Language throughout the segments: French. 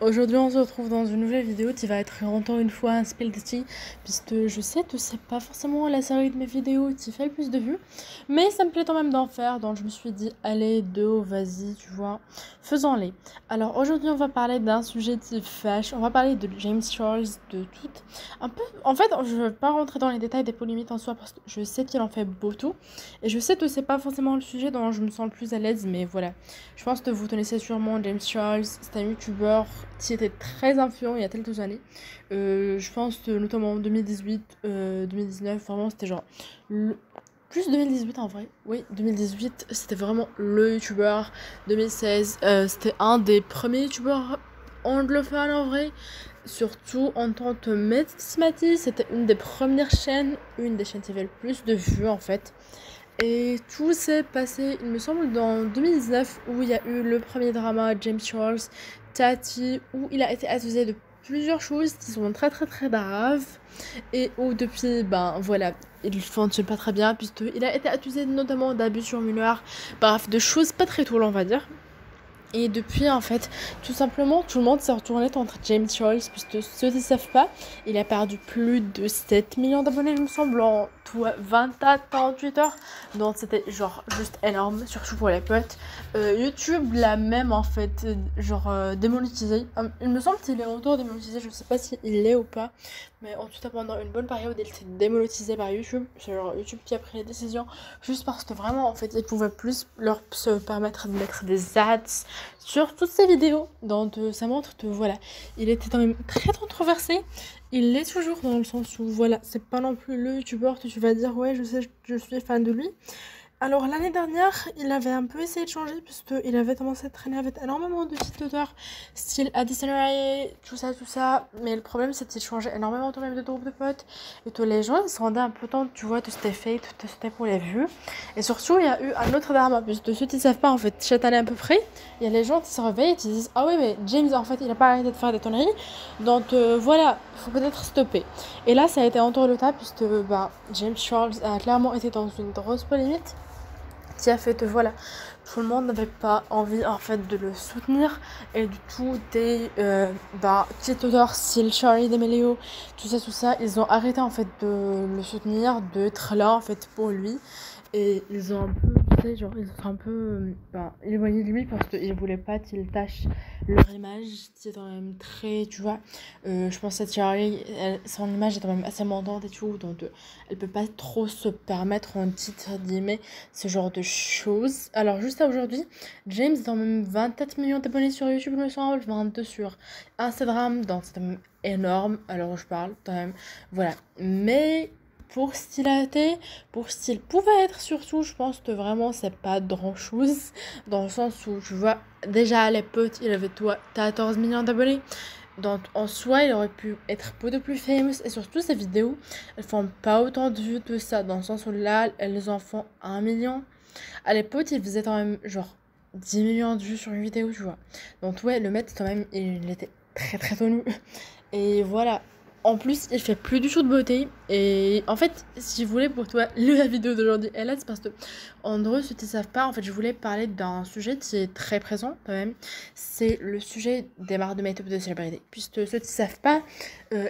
Aujourd'hui, on se retrouve dans une nouvelle vidéo qui va être encore une fois un spell testing, puisque je sais que c'est pas forcément la série de mes vidéos qui fait le plus de vues, mais ça me plaît quand même d'en faire, donc je me suis dit, allez, vas-y, tu vois, faisons-les. Alors aujourd'hui, on va parler d'un sujet qui fâche, on va parler de James Charles, de tout, un peu, en fait, je vais pas rentrer dans les détails des polémiques en soi, parce que je sais qu'il en fait beaucoup, et je sais que c'est pas forcément le sujet dont je me sens le plus à l'aise, mais voilà. Je pense que vous connaissez sûrement James Charles, c'est un youtubeur qui était très influent il y a quelques années. Je pense que notamment en 2018, 2019, vraiment c'était genre plus 2018 en vrai. Oui, 2018, c'était vraiment le youtubeur. 2016, c'était un des premiers youtubeurs anglophones en vrai. Surtout en tant que Metsmati, c'était une des premières chaînes, une des chaînes qui avait le plus de vues en fait. Et tout s'est passé, il me semble, dans 2019, où il y a eu le premier drama James Charles, Tati, où il a été accusé de plusieurs choses qui sont très très très graves, et où depuis, ben voilà, il fonctionne pas très bien, puisqu'il a été accusé notamment d'abus sur mineurs, bref, de choses pas très cool, on va dire. Et depuis, en fait, tout simplement, tout le monde s'est retourné contre James Charles, puisque ceux qui ne savent pas, il a perdu plus de 7 millions d'abonnés, il me semble, en tout 24, 48 heures. Donc c'était genre juste énorme, surtout pour les potes. YouTube l'a même, en fait, genre démonétisé. Il me semble qu'il est autour démonétisé, je sais pas s'il l'est ou pas. Mais en tout cas, pendant une bonne période, il était démonétisé par YouTube. C'est genre YouTube qui a pris les décisions juste parce que vraiment, en fait, ils pouvaient plus leur se permettre de mettre des ads sur toutes ces vidéos. Donc ça montre que voilà, il était quand même très controversé. Il l'est toujours dans le sens où voilà, c'est pas non plus le youtubeur que tu vas dire ouais, je sais, je suis fan de lui. Alors l'année dernière, il avait un peu essayé de changer puisqu'il avait commencé à traîner avec énormément de TikTokers, style Addison Rae, tout ça. Mais le problème c'est qu'il changeait énormément quand même de groupes de potes et que les gens ils se rendaient un peu temps, tu vois, tout c'était fake, tout c'était pour les vues. Et surtout, il y a eu un autre drama, puisque ceux qui ne savent pas, en fait, chaque année à peu près, il y a les gens qui se réveillent et qui disent ah oui, mais James, en fait, il a pas arrêté de faire des tonneries, donc voilà, il faut peut-être stopper. Et là, ça a été encore le cas, puisque bah, James Charles a clairement été dans une grosse polémique qui a fait que voilà, tout le monde n'avait pas envie en fait de le soutenir et du tout des TikTokers style Charlie D'Amelio, tout ça, ils ont arrêté en fait de le soutenir, d'être là en fait pour lui et ils ont un peu, tu sais, genre ils sont un peu éloignés de lui parce qu'ils voulaient pas qu'il tâche leur image, qui est quand même très, tu vois, je pense que Charlie, son image est quand même assez montante et tout, donc elle peut pas trop se permettre en titre d'aimer ce genre de choses. Alors, juste à aujourd'hui, James a quand même 24 millions d'abonnés sur YouTube, il me semble, 22 sur Instagram, donc c'est quand même énorme. Alors, je parle quand même, voilà. Mais pour ce qu'il a été, pour ce qu'il pouvait être surtout, je pense que vraiment c'est pas grand chose. Dans le sens où, je vois, déjà à l'époque, il avait toi 14 millions d'abonnés. Donc en soi, il aurait pu être beaucoup plus famous et surtout ces vidéos, elles font pas autant de vues que ça dans le sens où là, elles en font 1 million. À l'époque, il faisait quand même genre 10 millions de vues sur une vidéo, tu vois. Donc ouais, le mec quand même, il était très très connu. Et voilà. En plus, il fait plus du tout de beauté. Et en fait, si vous voulez pour toi, la vidéo d'aujourd'hui, elle est parce que, en gros, ceux qui ne savent pas, en fait, je voulais parler d'un sujet qui est très présent quand même. C'est le sujet des marques de make-up de célébrités. Puisque ceux qui ne savent pas,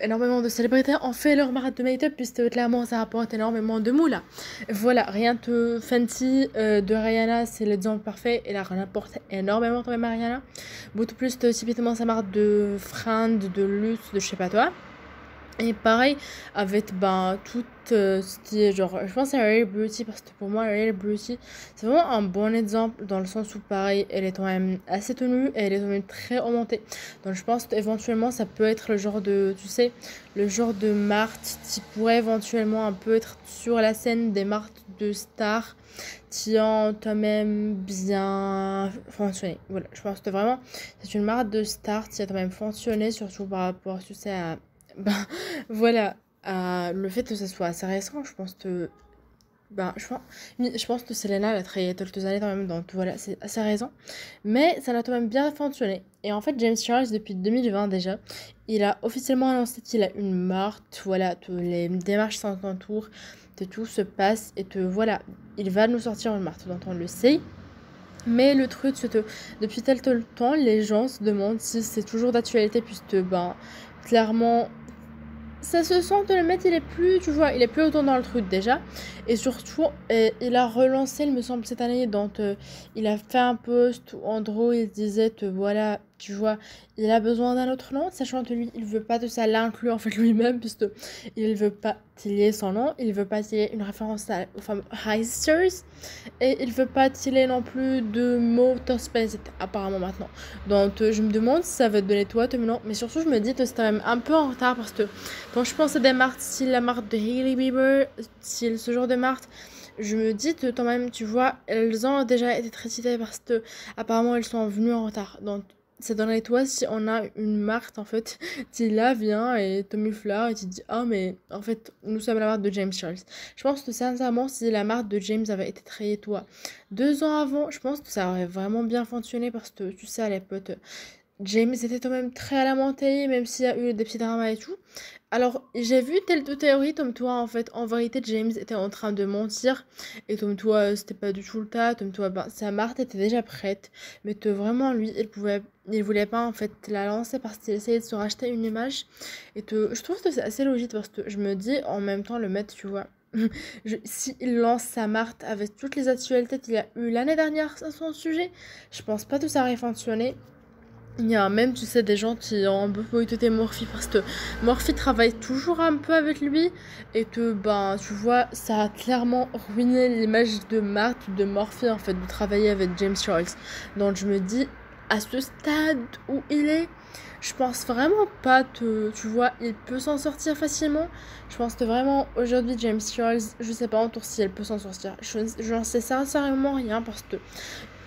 énormément de célébrités ont fait leur marque de make-up, puisque clairement, ça rapporte énormément de moula. Voilà, rien que Fenty de Rihanna, c'est l'exemple parfait. Elle a rapporté énormément quand même à Rihanna. Beaucoup plus de typiquement sa marque de fringues, de luxe, de je sais pas toi. Et pareil avec ben tout ce qui est genre je pense à Rare Beauty parce que pour moi Rare Beauty c'est vraiment un bon exemple dans le sens où pareil elle est quand même assez tenue et elle est quand même très remontée donc je pense qu'éventuellement ça peut être le genre de tu sais le genre de marque qui pourrait éventuellement un peu être sur la scène des marques de stars qui ont quand même bien fonctionné. Voilà, je pense que vraiment c'est une marque de stars qui a quand même fonctionné surtout par rapport tu sais à ben, voilà, le fait que ça soit assez récent, je pense que. Ben, je pense que Selena elle a travaillé quelques années quand même, donc voilà, c'est assez récent. Mais ça l'a quand même bien fonctionné. Et en fait, James Charles, depuis 2020 déjà, il a officiellement annoncé qu'il a une marque, voilà, que les démarches sont en cours, que tout se passe et que voilà, il va nous sortir une marque, donc on le sait. Mais le truc, c'est que depuis tel temps, les gens se demandent si c'est toujours d'actualité, puisque, ben, clairement, ça se sent que le mec, il est plus, tu vois, il est plus autant dans le truc déjà. Et surtout, il a relancé, il me semble, cette année. Donc, il a fait un post où, en gros, il disait que, voilà, tu vois, il a besoin d'un autre nom, sachant que lui, il veut pas de ça l'inclure, en fait, lui-même, puisque il veut pas qu'il y ait son nom, il veut pas qu'il y ait une référence aux femmes heisters, et il veut pas qu'il y ait non plus de motorspace, apparemment, maintenant. Donc, je me demande si ça va te donner toi, non, mais surtout, je me dis que c'est quand même un peu en retard, parce que quand je pense à des marques style la marque de Hailey Bieber, style ce genre de marque, je me dis que quand même, tu vois, elles ont déjà été très citées parce que apparemment elles sont venues en retard. Donc ça donnerait toi si on a une marque en fait qui là vient et Tommy Flower et tu dis ah mais en fait nous sommes la marque de James Charles. Je pense que sincèrement si la marque de James avait été créée toi 2 ans avant, je pense que ça aurait vraiment bien fonctionné parce que tu sais à l'époque James était quand même très à la mentée, même s'il y a eu des petits dramas et tout. Alors, j'ai vu telle théorie comme toi, en fait, en vérité, James était en train de mentir, et comme toi, c'était pas du tout le cas, comme toi, ben, sa Marthe était déjà prête, mais que vraiment, lui, il voulait pas, en fait, la lancer parce qu'il essayait de se racheter une image, et que, je trouve que c'est assez logique, parce que je me dis, en même temps, le maître, tu vois, si il lance sa Marthe avec toutes les actualités qu'il a eu l'année dernière à son sujet, je pense pas que ça aurait fonctionné. Il y a même, tu sais, des gens qui ont un peu boycotté Morphy parce que Morphy travaille toujours un peu avec lui et que, ben, tu vois, ça a clairement ruiné l'image de Matt, de Morphy, en fait, de travailler avec James Charles. Donc, je me dis, à ce stade où il est, je pense vraiment pas que, tu vois, il peut s'en sortir facilement. Je pense que vraiment, aujourd'hui, James Charles, je sais pas en tout si elle peut s'en sortir. Je n'en sais sincèrement rien parce que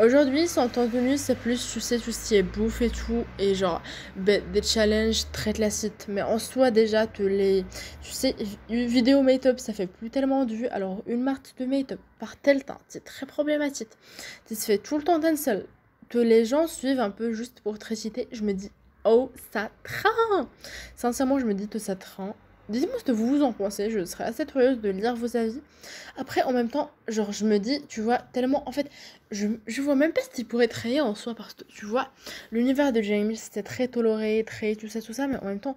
aujourd'hui, son contenu, c'est plus, tu sais, tout ce qui est bouffe et tout, et genre, des challenges très classiques. Mais en soi, déjà, tu sais, une vidéo make-up, ça fait plus tellement de vues. Alors, une marque de make-up par tel temps, c'est très problématique. Ça se fait tout le temps d'un seul. Que les gens suivent un peu juste pour te réciter, je me dis, oh, ça traîne! Sincèrement, je me dis que ça traîne. Dites-moi ce que vous en pensez, je serais assez curieuse de lire vos avis. Après, en même temps, genre, je me dis, tu vois, tellement, en fait, je vois même pas ce qu'il pourrait trahir en soi, parce que, tu vois, l'univers de Jamie, c'était très toléré, très tout ça, mais en même temps,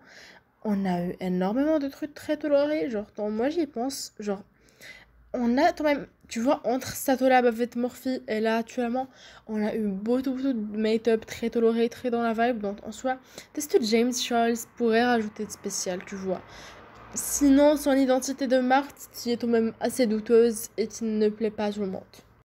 on a eu énormément de trucs très tolérés, genre, quand moi j'y pense, genre, on a quand même, tu vois, entre Satolab avec Morphy et là, actuellement, on a eu beaucoup de make-up très toléré, très dans la vibe, donc en soi, qu'est-ce que James Charles pourrait rajouter de spécial, tu vois? Sinon, son identité de marque, qui est quand même assez douteuse et qui ne plaît pas à tout le monde.